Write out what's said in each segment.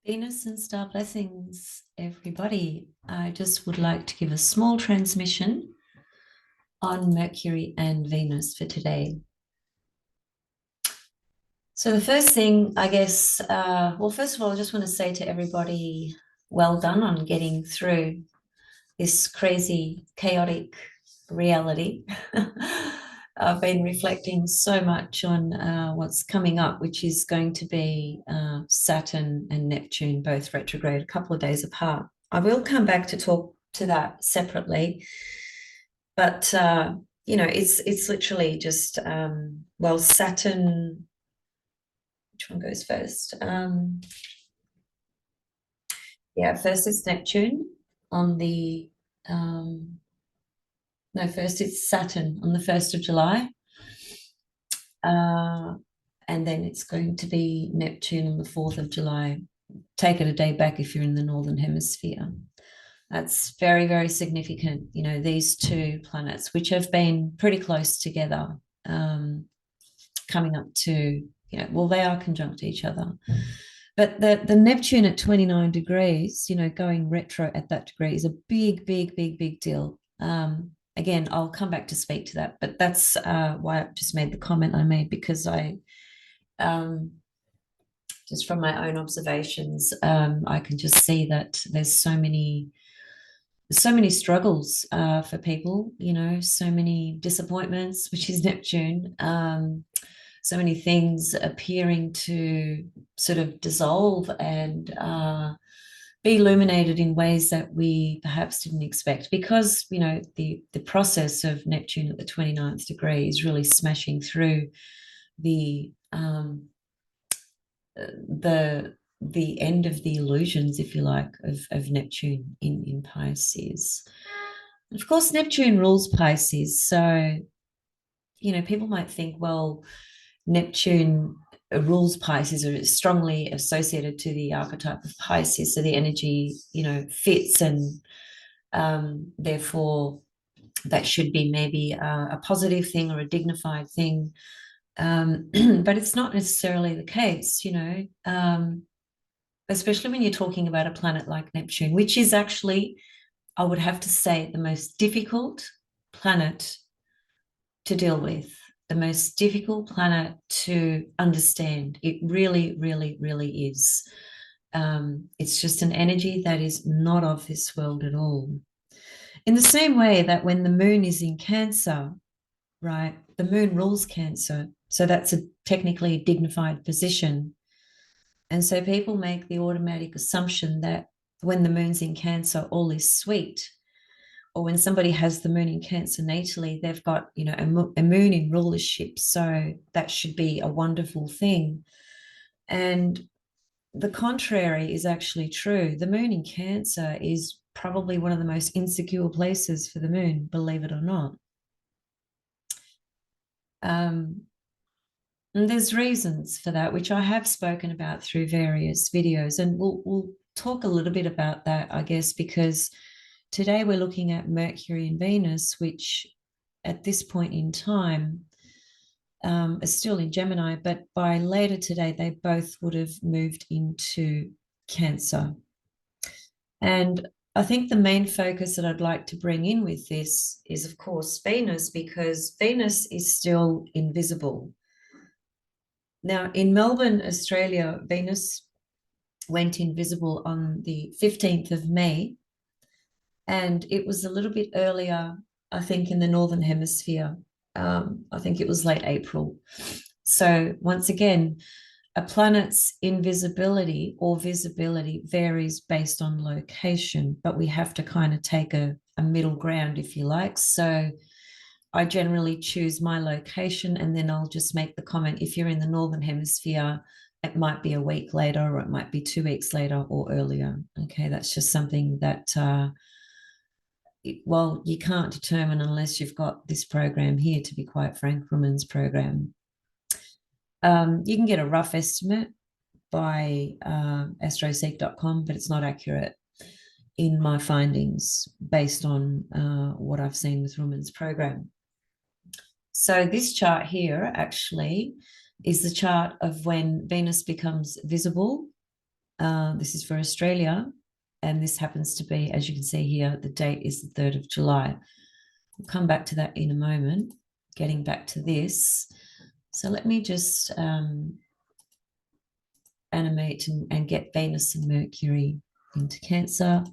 Venus and star blessings, everybody. I just would like to give a small transmission on Mercury and Venus for today. So, the first thing, I guess, first of all, I just want to say to everybody, well done on getting through this crazy, chaotic reality. I've been reflecting so much on what's coming up, which is going to be Saturn and Neptune both retrograde a couple of days apart. I will come back to talk to that separately, but it's literally just Saturn. Which one goes first? First it's Neptune on the no, first it's Saturn on the 1st of July. And then it's going to be Neptune on the 4th of July. Take it a day back if you're in the Northern Hemisphere. That's very, very significant. You know, these two planets, which have been pretty close together, coming up to, they are conjunct each other. But the Neptune at 29 degrees, going retro at that degree is a big, big, big, big deal. Again, I'll come back to speak to that, but that's why I just made the comment I made, because I, just from my own observations, I can just see that there's so many struggles for people, so many disappointments, which is Neptune, so many things appearing to sort of dissolve and be illuminated in ways that we perhaps didn't expect, because the process of Neptune at the 29th degree is really smashing through the end of the illusions, if you like, of Neptune in Pisces. And of course, Neptune rules Pisces, so people might think, well, Neptune rules Pisces, or is strongly associated to the archetype of Pisces, so the energy fits, and therefore that should be maybe a positive thing or a dignified thing, but it's not necessarily the case, especially when you're talking about a planet like Neptune, which is actually, I would have to say, the most difficult planet to deal with, the most difficult planet to understand. It really, really, really is. It's just an energy that is not of this world at all. In the same way that when the moon is in Cancer, right, the moon rules Cancer. So that's technically a dignified position. And so people make the automatic assumption that when the moon's in Cancer, all is sweet. Or when somebody has the moon in Cancer natally, they've got, a moon in rulership. So that should be a wonderful thing. And the contrary is actually true. The moon in Cancer is probably one of the most insecure places for the moon, believe it or not. And there's reasons for that, which I have spoken about through various videos. And we'll talk a little bit about that, I guess, because today we're looking at Mercury and Venus, which at this point in time are still in Gemini, but by later today, they both would have moved into Cancer. And I think the main focus that I'd like to bring in with this is, of course, Venus, because Venus is still invisible. Now, in Melbourne, Australia, Venus went invisible on the 15th of May, and it was a little bit earlier, I think, in the Northern Hemisphere. I think it was late April. So once again, a planet's invisibility or visibility varies based on location, but we have to kind of take a middle ground, if you like. So I generally choose my location, and then I'll just make the comment, if you're in the Northern Hemisphere, it might be a week later, or it might be 2 weeks later, or earlier. Okay, that's just something that, you can't determine unless you've got this program here, to be quite frank, Women's program. You can get a rough estimate by astroseek.com, but it's not accurate in my findings based on what I've seen with Women's program. So this chart here actually is the chart of when Venus becomes visible This is for Australia. And this happens to be, as you can see here, the date is the 3rd of July. We'll come back to that in a moment. Getting back to this. So let me just animate and get Venus and Mercury into Cancer.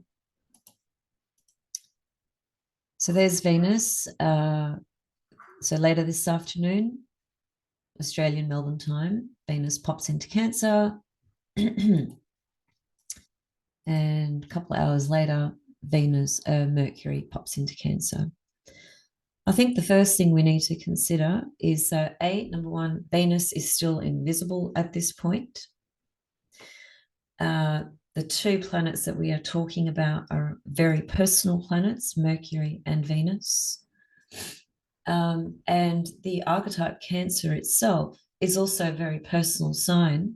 So there's Venus. So later this afternoon, Australian Melbourne time, Venus pops into Cancer. And a couple of hours later, Mercury pops into Cancer. I think the first thing we need to consider is number one, Venus is still invisible at this point. The two planets that we are talking about are very personal planets, Mercury and Venus. And the archetype Cancer itself is also a very personal sign,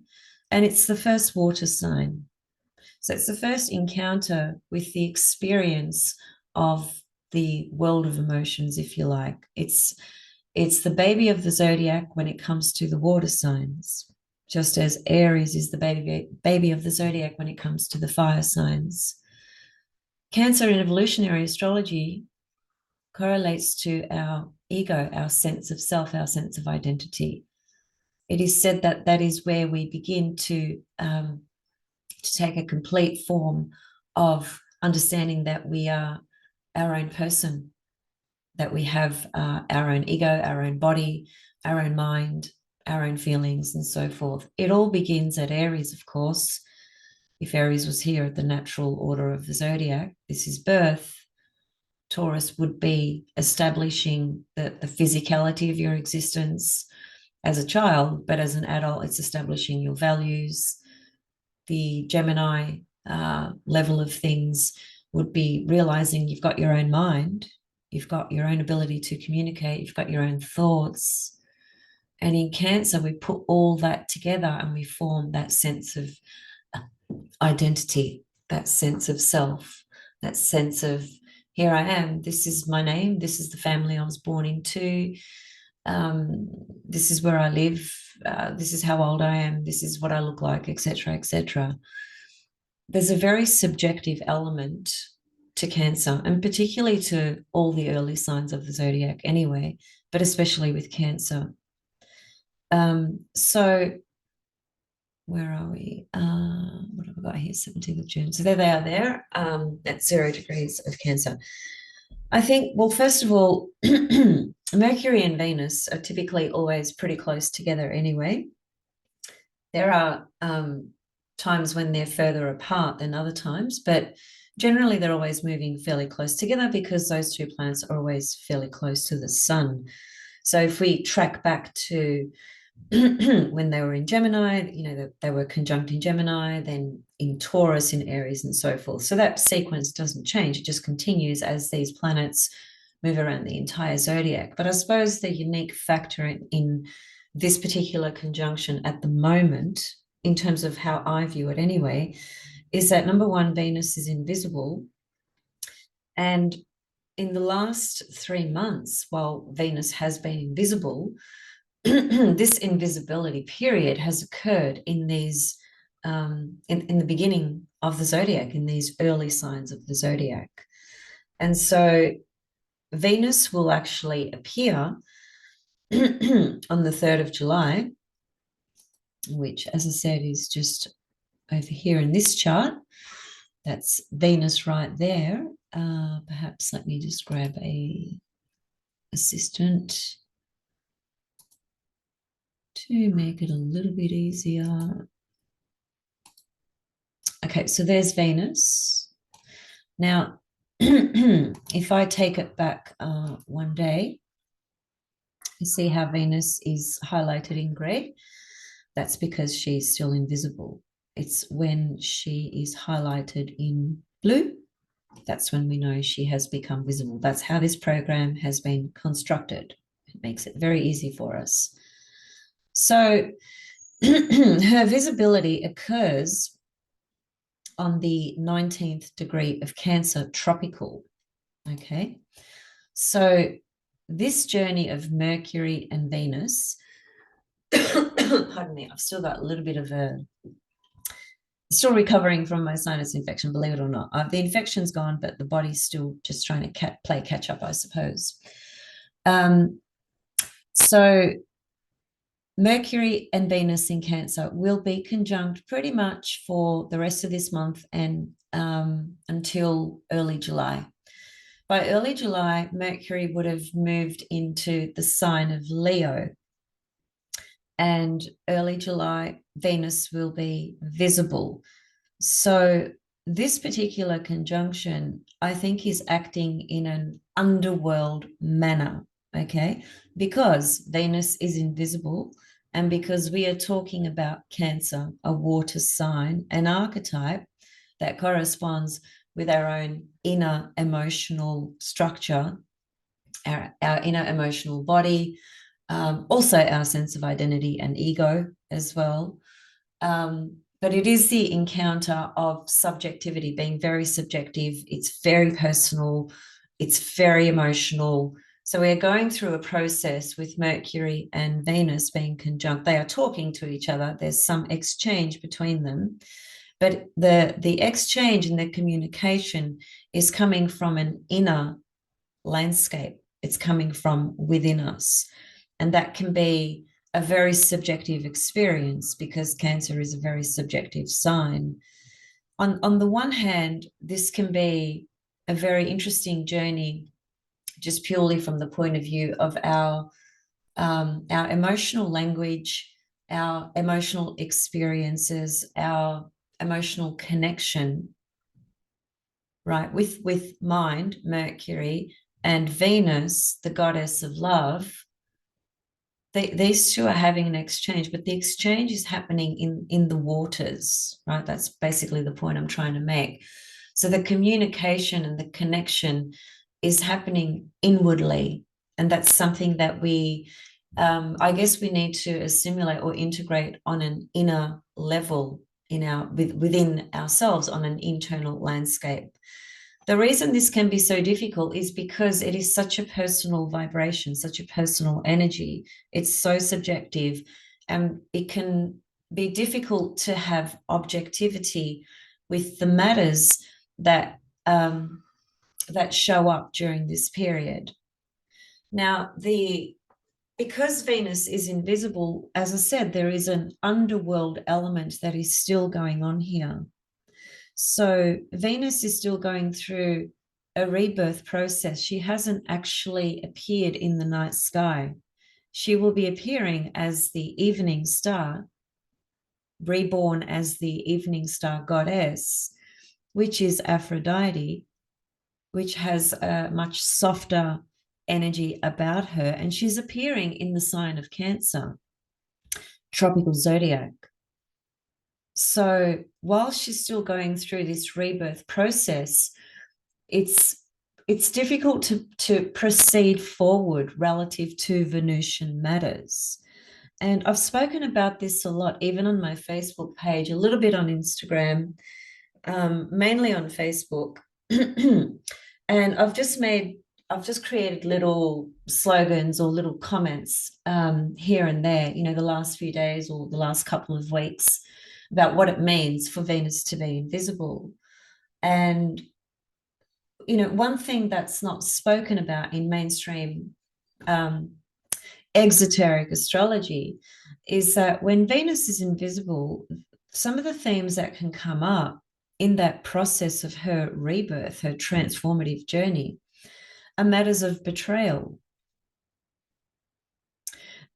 and it's the first water sign. So it's the first encounter with the experience of the world of emotions, if you like. It's the baby of the zodiac when it comes to the water signs, just as Aries is the baby of the zodiac when it comes to the fire signs. Cancer in evolutionary astrology correlates to our ego, our sense of self, our sense of identity. It is said that that is where we begin to take a complete form of understanding that we are our own person, that we have our own ego, our own body, our own mind, our own feelings, and so forth. It all begins at Aries, of course. If Aries was here at the natural order of the zodiac, this is birth. Taurus would be establishing the physicality of your existence as a child, but as an adult, it's establishing your values. The Gemini level of things would be realizing you've got your own mind, you've got your own ability to communicate, you've got your own thoughts. And in Cancer, we put all that together and we form that sense of identity, that sense of self, that sense of, here I am, this is my name, this is the family I was born into, this is where I live, this is how old I am, this is what I look like, etc., etc. There's a very subjective element to Cancer, and particularly to all the early signs of the zodiac anyway, but especially with Cancer. So where are we? What have I got here? 17th of June. So there they are there at 0 degrees of Cancer. I think, well, first of all, Mercury and Venus are typically always pretty close together anyway. There are times when they're further apart than other times, but generally they're always moving fairly close together because those two planets are always fairly close to the sun. So if we track back to when they were in Gemini, you know, they were conjunct in Gemini, then in Taurus, in Aries, and so forth. So that sequence doesn't change. It just continues as these planets move around the entire zodiac. But I suppose the unique factor in this particular conjunction at the moment, in terms of how I view it anyway, is that number one, Venus is invisible. And in the last 3 months, while Venus has been invisible, this invisibility period has occurred in these in the beginning of the zodiac, in these early signs of the zodiac. And so Venus will actually appear on the 3rd of July, which, as I said, is just over here in this chart. That's Venus right there. Perhaps let me just grab a assistant to make it a little bit easier. Okay, so there's Venus. Now, if I take it back one day, you see how Venus is highlighted in gray? That's because she's still invisible. It's when she is highlighted in blue, that's when we know she has become visible. That's how this program has been constructed. It makes it very easy for us. So her visibility occurs on the 19th degree of Cancer, tropical. Okay, so this journey of Mercury and Venus, pardon me, I've still got a little bit of a Still recovering from my sinus infection, believe it or not. The infection's gone, but the body's still just trying to play catch up, I suppose. So Mercury and Venus in Cancer will be conjunct pretty much for the rest of this month and until early July. By early July, Mercury would have moved into the sign of Leo. And early July, Venus will be visible. So this particular conjunction, I think, is acting in an underworld manner, okay? Because Venus is invisible and because we are talking about Cancer, a water sign, an archetype that corresponds with our own inner emotional structure, our inner emotional body, also our sense of identity and ego as well. But it is the encounter of subjectivity, being very subjective. It's very personal. It's very emotional. So we're going through a process with Mercury and Venus being conjunct. They are talking to each other. There's some exchange between them. But the exchange and the communication is coming from an inner landscape. It's coming from within us. And that can be a very subjective experience because Cancer is a very subjective sign. On the one hand, this can be a very interesting journey just purely from the point of view of our emotional language, our emotional experiences, our emotional connection, right, with mind, Mercury, and Venus, the goddess of love. These two are having an exchange, but the exchange is happening in the waters, right? That's basically the point I'm trying to make. So the communication and the connection is happening inwardly, and that's something that I guess we need to assimilate or integrate on an inner level within ourselves on an internal landscape. The reason this can be so difficult is because it is such a personal vibration, such a personal energy. It's so subjective, and it can be difficult to have objectivity with the matters that show up during this period. Now, because Venus is invisible, as I said, there is an underworld element that is still going on here. So Venus is still going through a rebirth process. She hasn't actually appeared in the night sky. She will be appearing as the evening star, reborn as the evening star goddess, which is Aphrodite, which has a much softer energy about her. And she's appearing in the sign of Cancer, tropical zodiac. So while she's still going through this rebirth process, it's difficult to proceed forward relative to Venusian matters. And I've spoken about this a lot, even on my Facebook page, a little bit on Instagram, mainly on Facebook. And I've just created little slogans or little comments here and there, the last few days or the last couple of weeks about what it means for Venus to be invisible. And, one thing that's not spoken about in mainstream exoteric astrology is that when Venus is invisible, some of the themes that can come up in that process of her rebirth, her transformative journey, are matters of betrayal.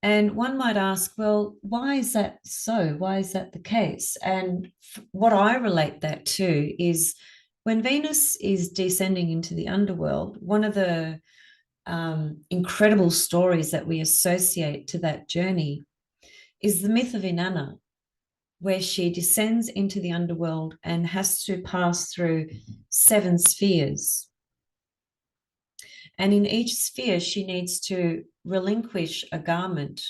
And one might ask, well, why is that so? Why is that the case? And what I relate that to is when Venus is descending into the underworld, one of the incredible stories that we associate to that journey is the myth of Inanna, where she descends into the underworld and has to pass through 7 spheres. And in each sphere, she needs to relinquish a garment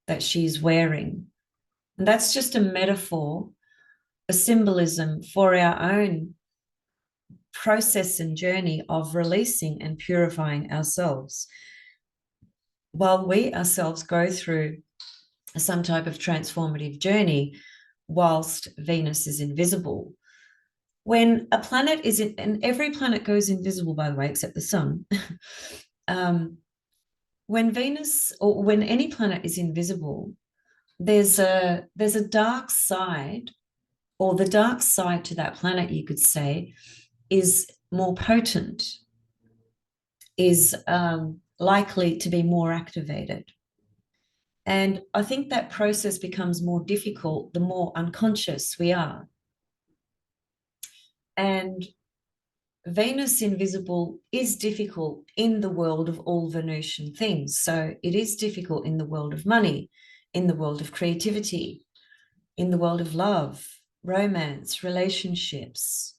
that she's wearing. And that's just a metaphor, a symbolism for our own process and journey of releasing and purifying ourselves while we ourselves go through some type of transformative journey. whilst Venus is invisible. When a planet is in, and every planet goes invisible, by the way, except the sun. When Venus, or when any planet is invisible, there's a dark side, or the dark side to that planet, you could say, is more potent, is likely to be more activated. And I think that process becomes more difficult the more unconscious we are. And Venus invisible is difficult in the world of all Venusian things. So it is difficult in the world of money, in the world of creativity, in the world of love, romance, relationships,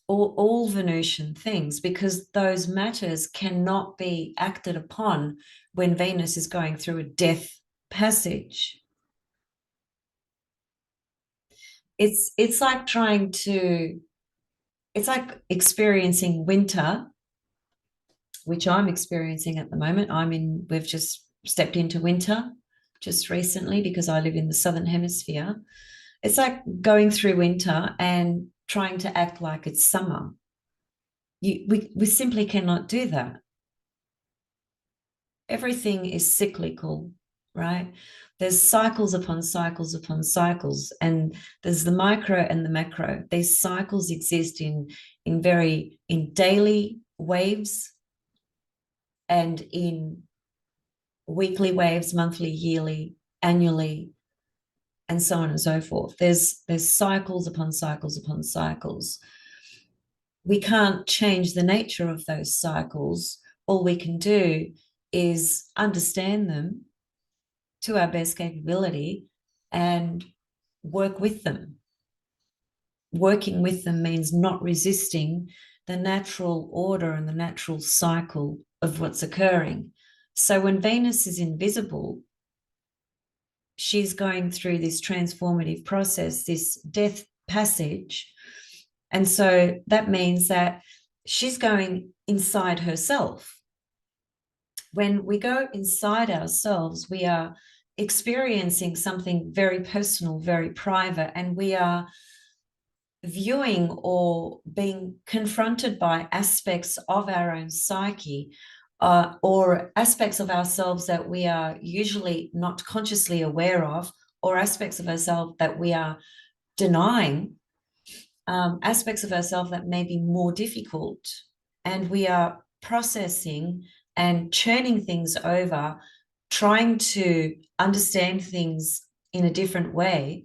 all Venusian things, because those matters cannot be acted upon when Venus is going through a death passage. It's like it's like experiencing winter, which I'm experiencing at the moment. We've just stepped into winter just recently because I live in the Southern Hemisphere. It's like going through winter and trying to act like it's summer. We simply cannot do that. Everything is cyclical, right? There's cycles upon cycles upon cycles, and there's the micro and the macro. These cycles exist in daily waves and in weekly waves, monthly, yearly, annually, and so on and so forth. There's cycles upon cycles upon cycles. We can't change the nature of those cycles. All we can do is understand them to our best capability and work with them. Working with them means not resisting the natural order and the natural cycle of what's occurring. So when Venus is invisible, she's going through this transformative process, this death passage. And so that means that she's going inside herself. When we go inside ourselves, we are experiencing something very personal, very private, and we are viewing or being confronted by aspects of our own psyche, or aspects of ourselves that we are usually not consciously aware of, or aspects of ourselves that we are denying, aspects of ourselves that may be more difficult, and we are processing and churning things over, trying to understand things in a different way,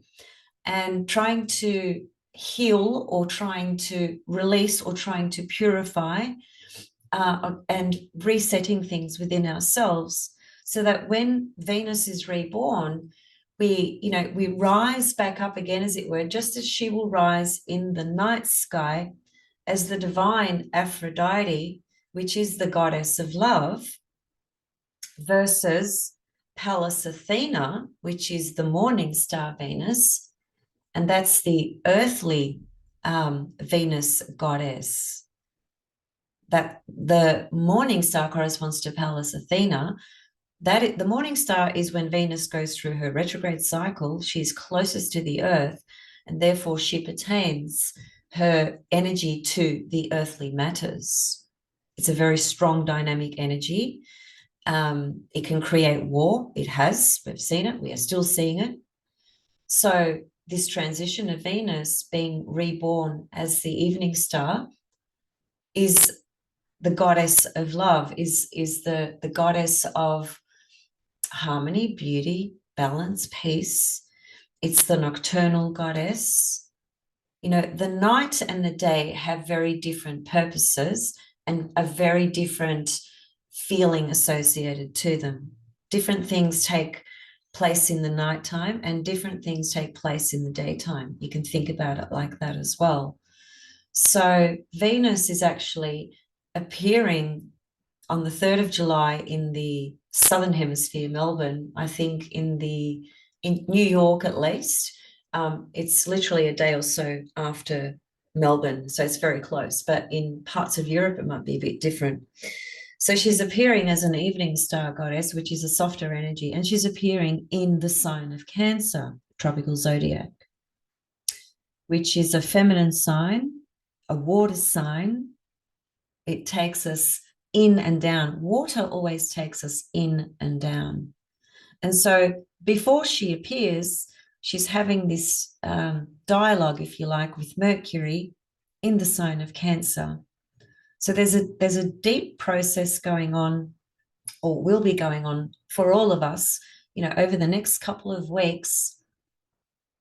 and trying to heal or trying to release or trying to purify, and resetting things within ourselves, so that when Venus is reborn, we rise back up again, as it were, just as she will rise in the night sky as the divine Aphrodite, which is the goddess of love, versus Pallas Athena, which is the morning star Venus, and that's the earthly Venus goddess. That the morning star corresponds to Pallas Athena. The morning star is when Venus goes through her retrograde cycle. She's closest to the earth, and therefore she pertains her energy to the earthly matters. It's a very strong dynamic energy. It can create war. It has. We've seen it. We are still seeing it. So this transition of Venus being reborn as the evening star is the goddess of love, is the goddess of harmony, beauty, balance, peace. It's the nocturnal goddess. The night and the day have very different purposes and a very different feeling associated to them. Different things take place in the nighttime and different things take place in the daytime. You can think about it like that as well. So Venus is actually appearing on the 3rd of July in the Southern Hemisphere, Melbourne. I think in New York at least. It's literally a day or so after Melbourne, so it's very close. But in parts of Europe, it might be a bit different. So she's appearing as an evening star goddess, which is a softer energy, and she's appearing in the sign of Cancer. tropical zodiac, which is a feminine sign, a water sign. It takes us in and down. Water always takes us in and down. And so before she appears, she's having this dialogue, if you like, with Mercury in the sign of Cancer. So there's a deep process going on, or will be going on for all of us, over the next couple of weeks,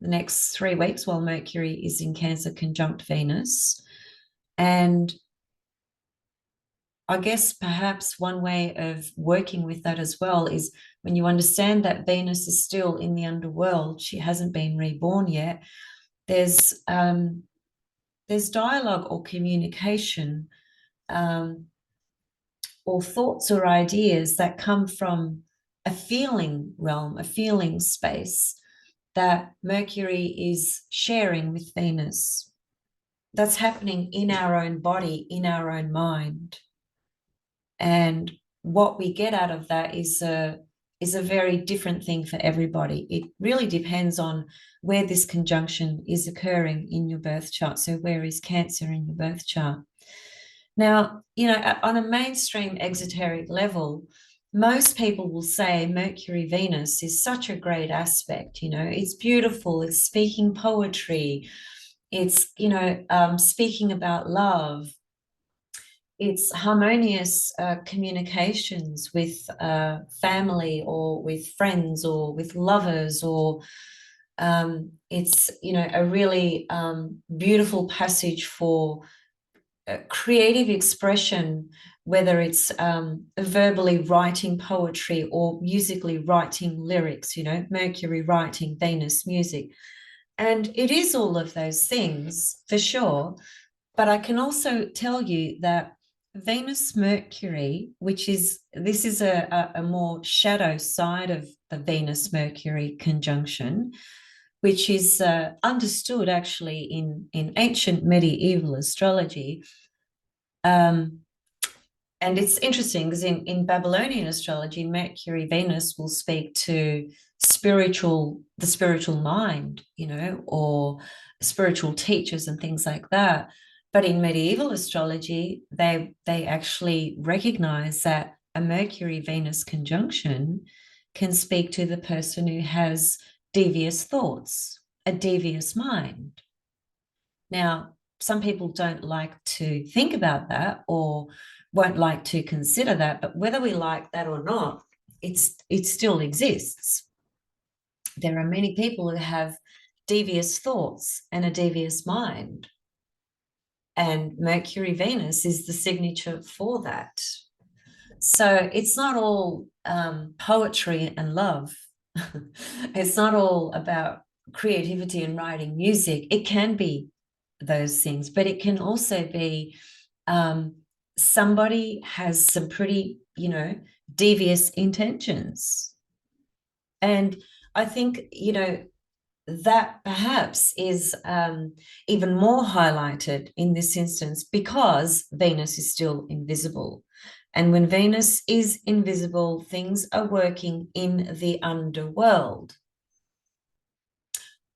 the next 3 weeks while Mercury is in Cancer conjunct Venus. And I guess perhaps one way of working with that as well is when you understand that Venus is still in the underworld, she hasn't been reborn yet, there's dialogue or communication or thoughts or ideas that come from a feeling realm, a feeling space that Mercury is sharing with Venus. That's happening in our own body, in our own mind. And what we get out of that is a very different thing for everybody. It really depends on where this conjunction is occurring in your birth chart. So where is Cancer in your birth chart? Now, on a mainstream exoteric level, most people will say Mercury Venus is such a great aspect. It's beautiful, it's speaking poetry, it's speaking about love, it's harmonious communications with family or with friends or with lovers, or it's a really beautiful passage for creative expression, whether it's verbally writing poetry or musically writing lyrics, Mercury writing, Venus music. And it is all of those things for sure. But I can also tell you that Venus Mercury, this is a more shadow side of the Venus Mercury conjunction, which is understood actually in ancient medieval astrology. And it's interesting because in Babylonian astrology, Mercury Venus will speak to the spiritual mind, or spiritual teachers and things like that. But in medieval astrology, they actually recognize that a Mercury Venus conjunction can speak to the person who has devious thoughts, a devious mind. Now, some people don't like to think about that or won't like to consider that, but whether we like that or not, it still exists. There are many people who have devious thoughts and a devious mind, and Mercury Venus is the signature for that. So it's not all poetry and love. It's not all about creativity and writing music. It can be those things, but it can also be somebody has some pretty, devious intentions. And I think, that perhaps is even more highlighted in this instance because Venus is still invisible. And when Venus is invisible, things are working in the underworld.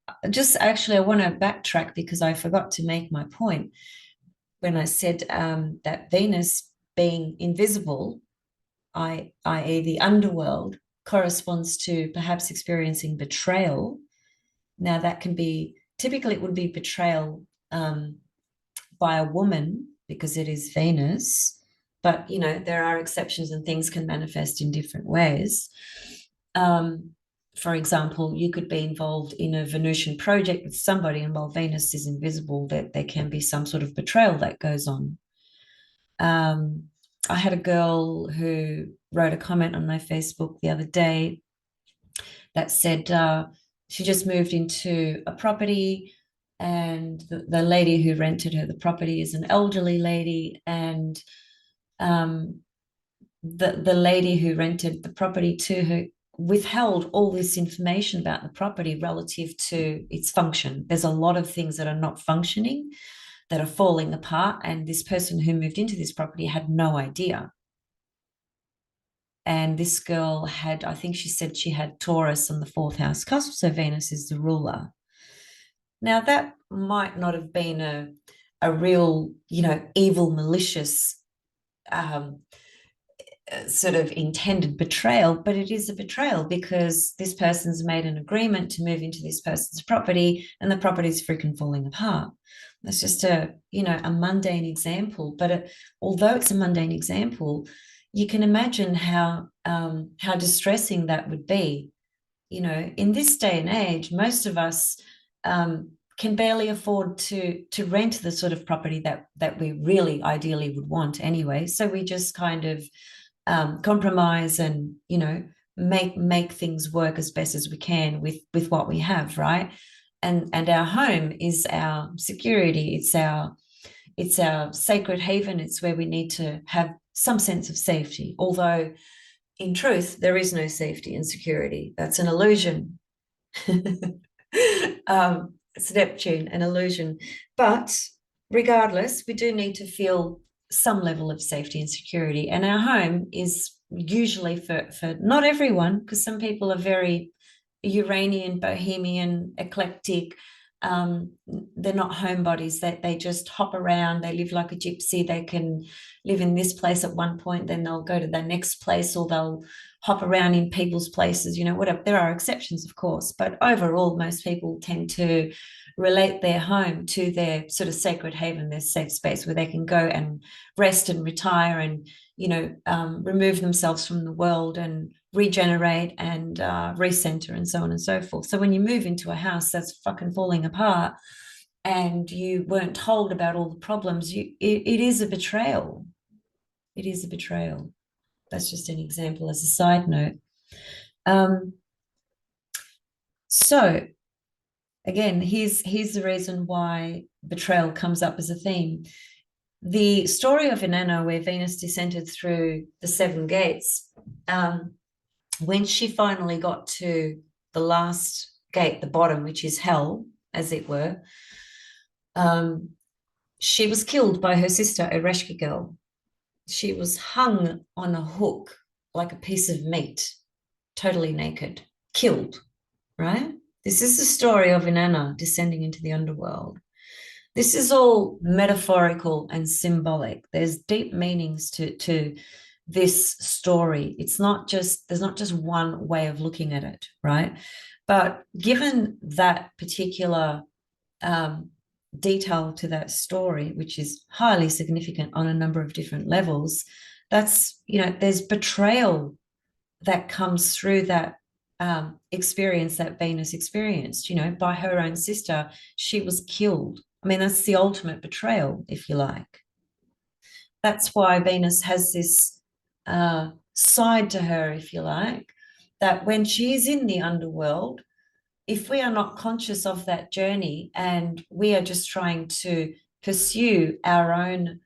I want to backtrack because I forgot to make my point when I said that Venus being invisible, i.e. the underworld, corresponds to perhaps experiencing betrayal. Now that can be, typically it would be betrayal by a woman because it is Venus, but there are exceptions and things can manifest in different ways. For example, you could be involved in a Venusian project with somebody, and while Venus is invisible, that there can be some sort of betrayal that goes on. I had a girl who wrote a comment on my Facebook the other day that said she just moved into a property, and the lady who rented her the property is an elderly lady, and the lady who rented the property to her withheld all this information about the property relative to its function. There's a lot of things that are not functioning, that are falling apart, and this person who moved into this property had no idea. And this girl had, I think she said she had Taurus on the fourth house cusp, so Venus is the ruler. Now, that might not have been a real, evil, malicious um, sort of intended betrayal, but it is a betrayal because this person's made an agreement to move into this person's property and the property's freaking falling apart. That's just a mundane example, but although it's a mundane example, you can imagine how distressing that would be. In this day and age, most of us can barely afford to rent the sort of property that we really ideally would want anyway. So we just kind of compromise and make things work as best as we can with what we have, right? And our home is our security. It's our sacred haven. It's where we need to have some sense of safety, although in truth there is no safety and security. That's an illusion. It's Neptune, an illusion. But regardless, we do need to feel some level of safety and security. And our home is usually for not everyone, because some people are very Uranian, bohemian, eclectic. They're not homebodies. They just hop around. They live like a gypsy. They can live in this place at one point, then they'll go to the next place, or they'll hop around in people's places, whatever. There are exceptions, of course, but overall, most people tend to relate their home to their sort of sacred haven, their safe space where they can go and rest and retire and, remove themselves from the world and regenerate and recenter and so on and so forth. So when you move into a house that's fucking falling apart and you weren't told about all the problems, it is a betrayal. It is a betrayal. That's just an example as a side note. So again, here's the reason why betrayal comes up as a theme. The story of Inanna, where Venus descended through the seven gates, when she finally got to the last gate, the bottom, which is hell, as it were, she was killed by her sister, Ereshkigal. She was hung on a hook like a piece of meat, totally naked, killed, right? This is the story of Inanna descending into the underworld. This is all metaphorical and symbolic. There's deep meanings to this story. There's not just one way of looking at it, right? But given that particular detail to that story, which is highly significant on a number of different levels, that's, there's betrayal that comes through that experience that Venus experienced, by her own sister. She was killed. I mean, that's the ultimate betrayal, if you like. That's why Venus has this side to her, if you like, that when she's in the underworld, if we are not conscious of that journey and we are just trying to pursue our own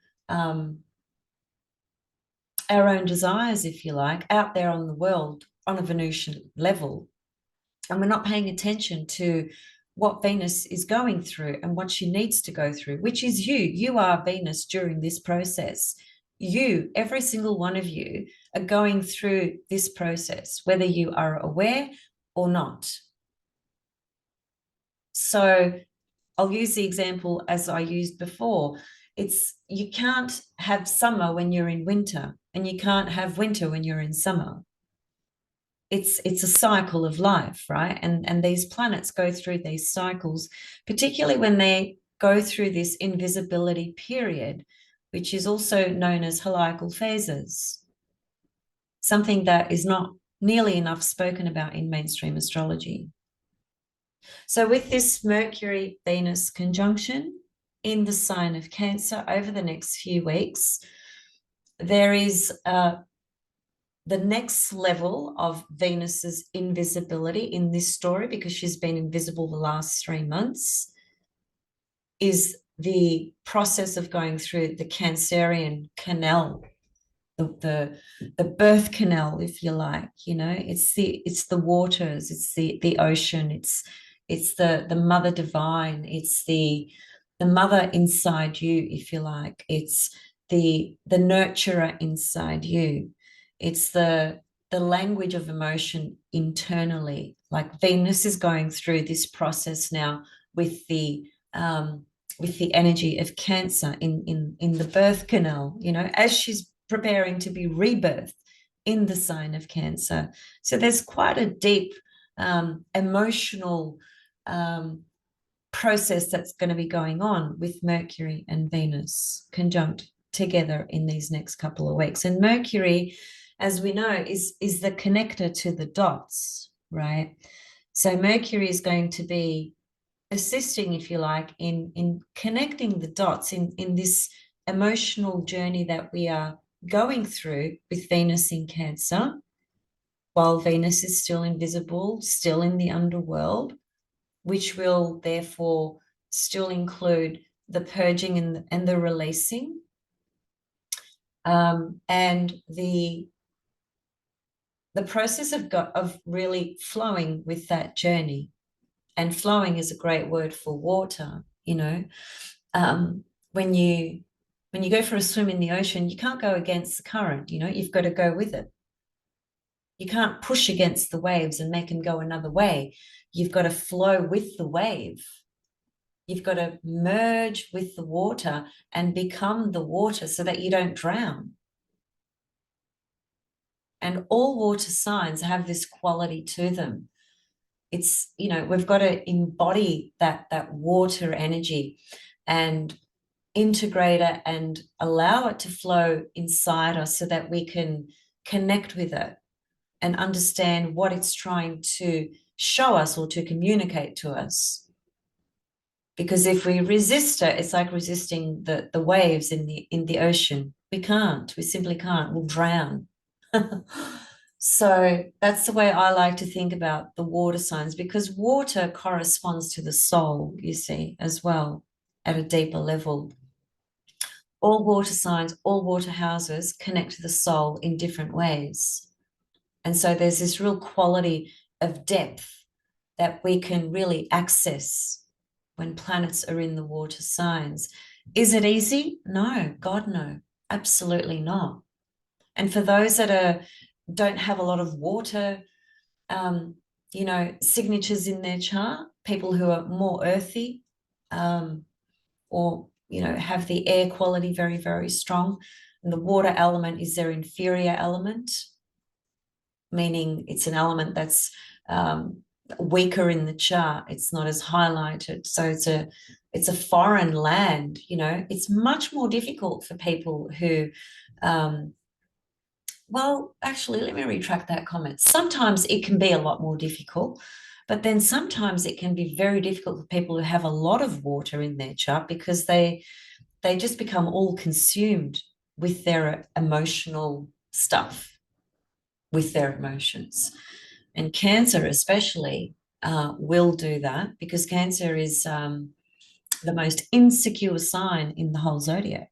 desires, if you like, out there on the world on a Venusian level, and we're not paying attention to what Venus is going through and what she needs to go through, which is you. You are Venus during this process. You, every single one of you, are going through this process, whether you are aware or not. So I'll use the example as I used before. You can't have summer when you're in winter, and you can't have winter when you're in summer. It's a cycle of life, right? And these planets go through these cycles, particularly when they go through this invisibility period, which is also known as heliacal phases, something that is not nearly enough spoken about in mainstream astrology. So with this Mercury-Venus conjunction in the sign of Cancer over the next few weeks, there is the next level of Venus's invisibility in this story, because she's been invisible the last 3 months, is the process of going through the Cancerian canal, the birth canal, if you like. It's the waters, it's the ocean, it's the mother divine, it's the mother inside you, if you like. It's the nurturer inside you. It's the the language of emotion internally. Like Venus is going through this process now with the energy of Cancer in the birth canal, you know, as she's preparing to be rebirthed in the sign of Cancer. So there's quite a deep emotional process that's going to be going on with Mercury and Venus conjunct together in these next couple of weeks. And Mercury, as we know, is the connector to the dots, right? So Mercury is going to be assisting, if you like, in connecting the dots in this emotional journey that we are going through with Venus in Cancer, while Venus is still invisible, still in the underworld, which will therefore still include the purging and the releasing, and the process of really flowing with that journey. And flowing is a great word for water, you know. When you go for a swim in the ocean, you can't go against the current, you know, you've got to go with it. You can't push against the waves and make them go another way. You've got to flow with the wave. You've got to merge with the water and become the water so that you don't drown. And all water signs have this quality to them. It's, you know, we've got to embody that water energy and integrate it and allow it to flow inside us so that we can connect with it and understand what it's trying to show us or to communicate to us. Because if we resist it, it's like resisting the waves in the ocean. We simply can't. We'll drown. So that's the way I like to think about the water signs, because water corresponds to the soul, you see, as well, at a deeper level. All water signs, all water houses connect to the soul in different ways. And so there's this real quality of depth that we can really access when planets are in the water signs. Is it easy? No, God, no, absolutely not. And for those that don't have a lot of water, you know, signatures in their chart, people who are more earthy, or, you know, have the air quality very, very strong, and the water element is their inferior element, meaning it's an element that's weaker in the chart. It's not as highlighted. So it's a foreign land, you know. It's much more difficult for people who well, actually, let me retract that comment. Sometimes it can be a lot more difficult, but then sometimes it can be very difficult for people who have a lot of water in their chart, because they just become all consumed with their emotional stuff, with their emotions. And Cancer especially will do that, because Cancer is the most insecure sign in the whole zodiac.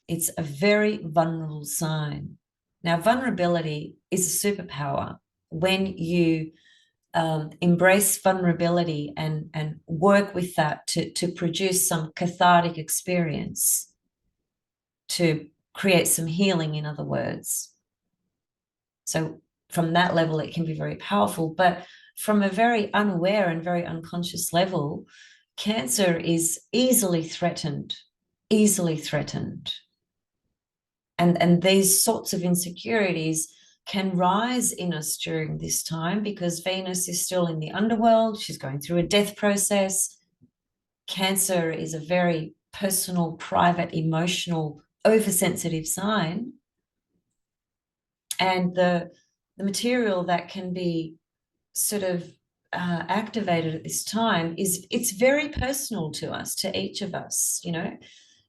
It's a very vulnerable sign. Now, vulnerability is a superpower. When you embrace vulnerability and work with that to produce some cathartic experience, to create some healing, in other words. So from that level, it can be very powerful. But from a very unaware and very unconscious level, Cancer is easily threatened. And these sorts of insecurities can rise in us during this time, because Venus is still in the underworld. She's going through a death process. Cancer is a very personal, private, emotional, oversensitive sign. And the material that can be sort of activated at this time it's very personal to us, to each of us, you know.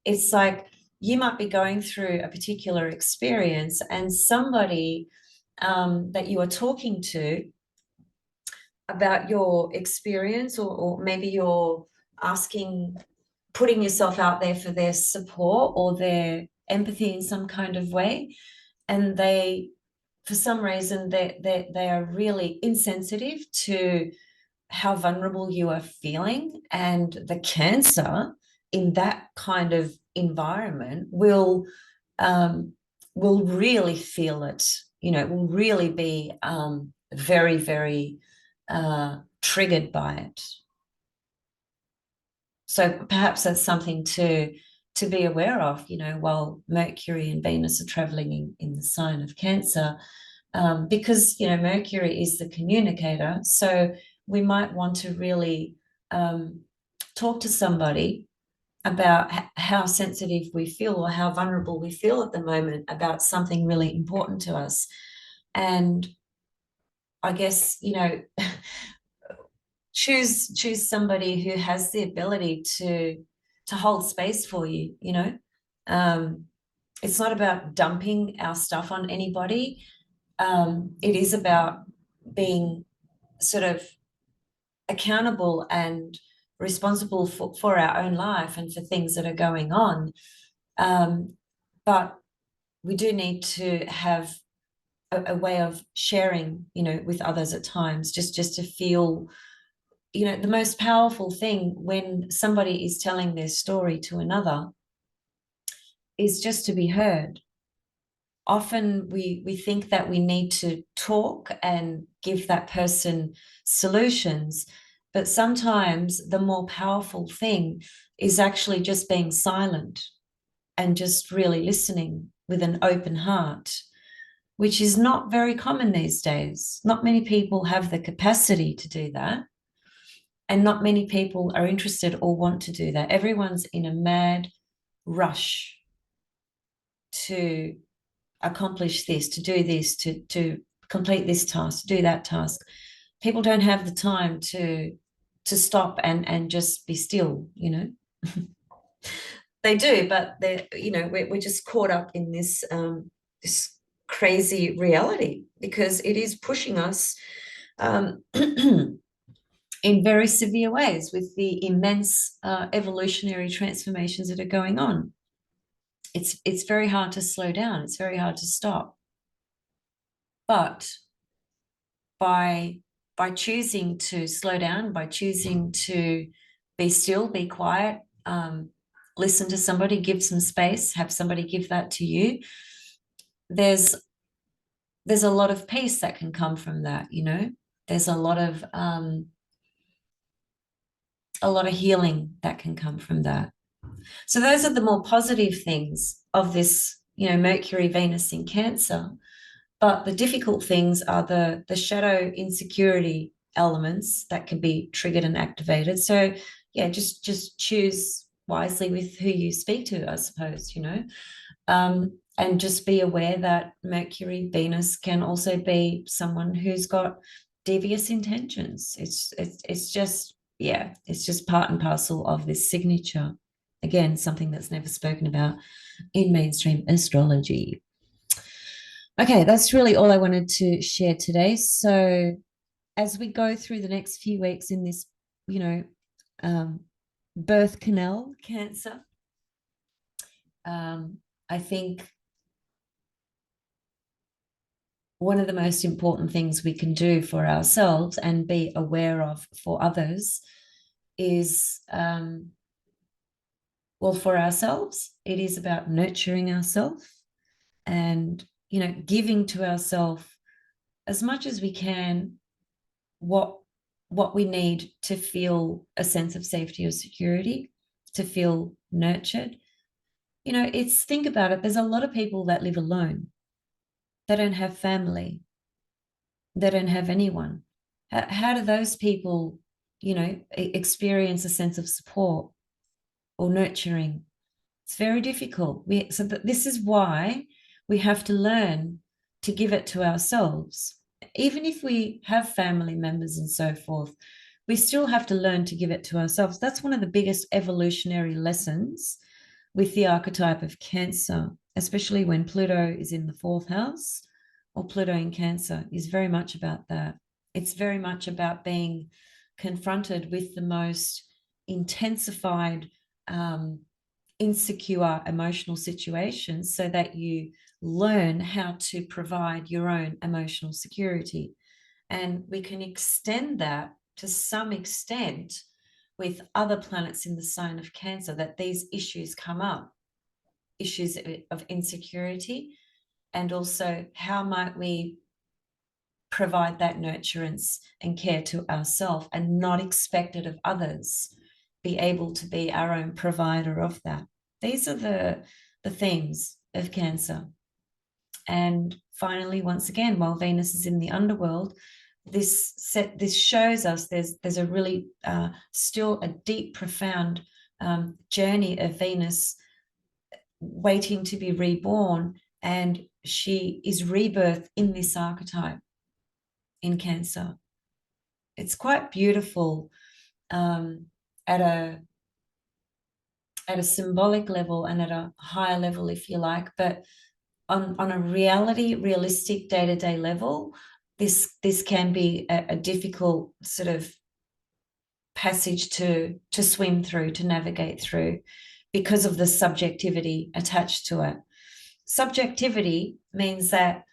It's like you might be going through a particular experience, and somebody that you are talking to about your experience, or maybe you're putting yourself out there for their support or their empathy in some kind of way, and they, for some reason, they are really insensitive to how vulnerable you are feeling. And the Cancer in that kind of environment will will really feel it. Will really be very, very triggered by it. So perhaps that's something to be aware of, while Mercury and Venus are traveling in the sign of Cancer, because, Mercury is the communicator. So we might want to really talk to somebody about how sensitive we feel or how vulnerable we feel at the moment about something really important to us. And I guess, choose somebody who has the ability to hold space for you. It's not about dumping our stuff on anybody. It is about being sort of accountable and responsible for our own life and for things that are going on. But we do need to have a way of sharing, with others at times, just to feel, the most powerful thing when somebody is telling their story to another is just to be heard. Often we think that we need to talk and give that person solutions, but sometimes the more powerful thing is actually just being silent and just really listening with an open heart, which is not very common these days. Not many people have the capacity to do that, and not many people are interested or want to do that. Everyone's in a mad rush to accomplish this, to do this, to complete this task, to do that task. People don't have the time to stop and just be still. They do, but we're just caught up in this this crazy reality, because it is pushing us in very severe ways with the immense evolutionary transformations that are going on. It's very hard to slow down. It's very hard to stop. But by choosing to slow down, by choosing to be still, be quiet, listen to somebody, give some space, have somebody give that to you, there's a lot of peace that can come from that. There's a lot of healing that can come from that. So those are the more positive things of this, Mercury, Venus in Cancer. But the difficult things are the shadow insecurity elements that can be triggered and activated. So yeah, just choose wisely with who you speak to, I suppose, and just be aware that Mercury, Venus can also be someone who's got devious intentions. It's just part and parcel of this signature. Again, something that's never spoken about in mainstream astrology. Okay, that's really all I wanted to share today. So as we go through the next few weeks in this, birth canal Cancer, I think one of the most important things we can do for ourselves and be aware of for others is, for ourselves, it is about nurturing ourselves and, giving to ourselves as much as we can what we need to feel a sense of safety or security, to feel nurtured. Think about it. There's a lot of people that live alone. They don't have family. They don't have anyone. How do those people, experience a sense of support or nurturing? It's very difficult. This is why we have to learn to give it to ourselves. Even if we have family members and so forth, we still have to learn to give it to ourselves. That's one of the biggest evolutionary lessons with the archetype of Cancer, especially when Pluto is in the 4th house, or Pluto in Cancer is very much about that. It's very much about being confronted with the most intensified, insecure emotional situations, so that you learn how to provide your own emotional security. And we can extend that to some extent with other planets in the sign of Cancer, that these issues come up. issues of insecurity, and also how might we provide that nurturance and care to ourselves and not expect it of others, be able to be our own provider of that. These are the themes of Cancer. And finally, once again, while Venus is in the underworld, this shows us there's a really still a deep, profound journey of Venus waiting to be reborn, and she is rebirth in this archetype in Cancer. It's quite beautiful at a symbolic level and at a higher level, if you like, but on a realistic day-to-day level, this can be a difficult sort of passage to swim through, to navigate through, because of the subjectivity attached to it. Subjectivity means that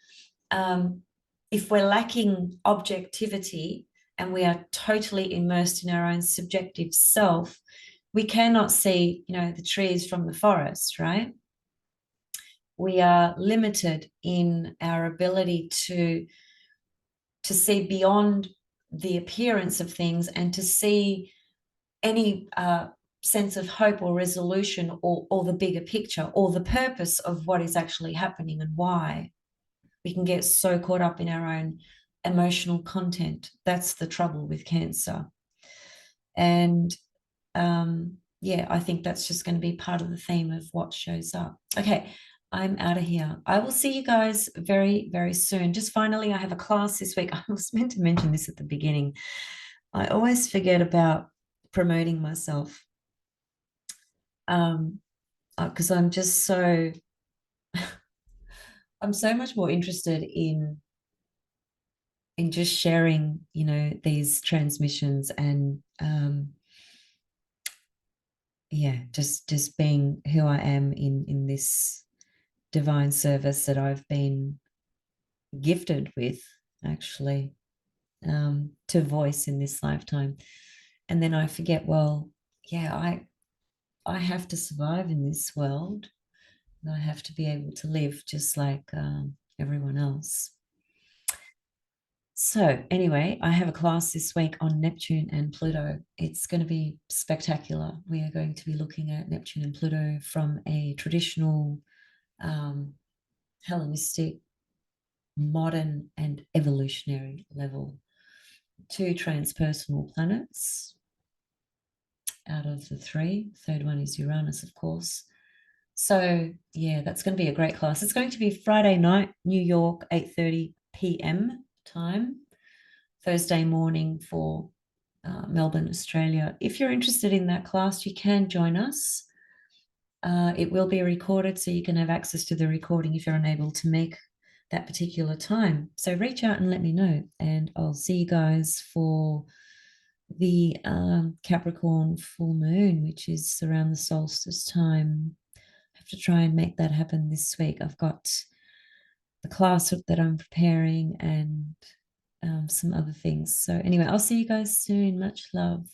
if we're lacking objectivity and we are totally immersed in our own subjective self, we cannot see, the trees from the forest, right? We are limited in our ability to see beyond the appearance of things and to see any sense of hope or resolution or the bigger picture or the purpose of what is actually happening and why. We can get so caught up in our own emotional content. That's the trouble with Cancer. And I think that's just going to be part of the theme of what shows up. Okay, I'm out of here. I will see you guys very, very soon. Just finally, I have a class this week. I was meant to mention this at the beginning. I always forget about promoting myself because I'm just so I'm so much more interested in just sharing, these transmissions and just being who I am in this divine service that I've been gifted with, actually, to voice in this lifetime. And then I forget, well, yeah, I have to survive in this world. And I have to be able to live just like everyone else. So anyway, I have a class this week on Neptune and Pluto. It's going to be spectacular. We are going to be looking at Neptune and Pluto from a traditional Hellenistic, modern and evolutionary level. Two transpersonal planets out of the three. Third one is Uranus, of course. So yeah, that's going to be a great class. It's going to be Friday night, New York, 8:30 p.m. time, Thursday morning for Melbourne, Australia. If you're interested in that class, you can join us. It will be recorded, so you can have access to the recording if you're unable to make that particular time. So reach out and let me know, and I'll see you guys for the Capricorn full moon, which is around the solstice time. I have to try and make that happen this week. I've got the class that I'm preparing and some other things. So anyway, I'll see you guys soon. Much love.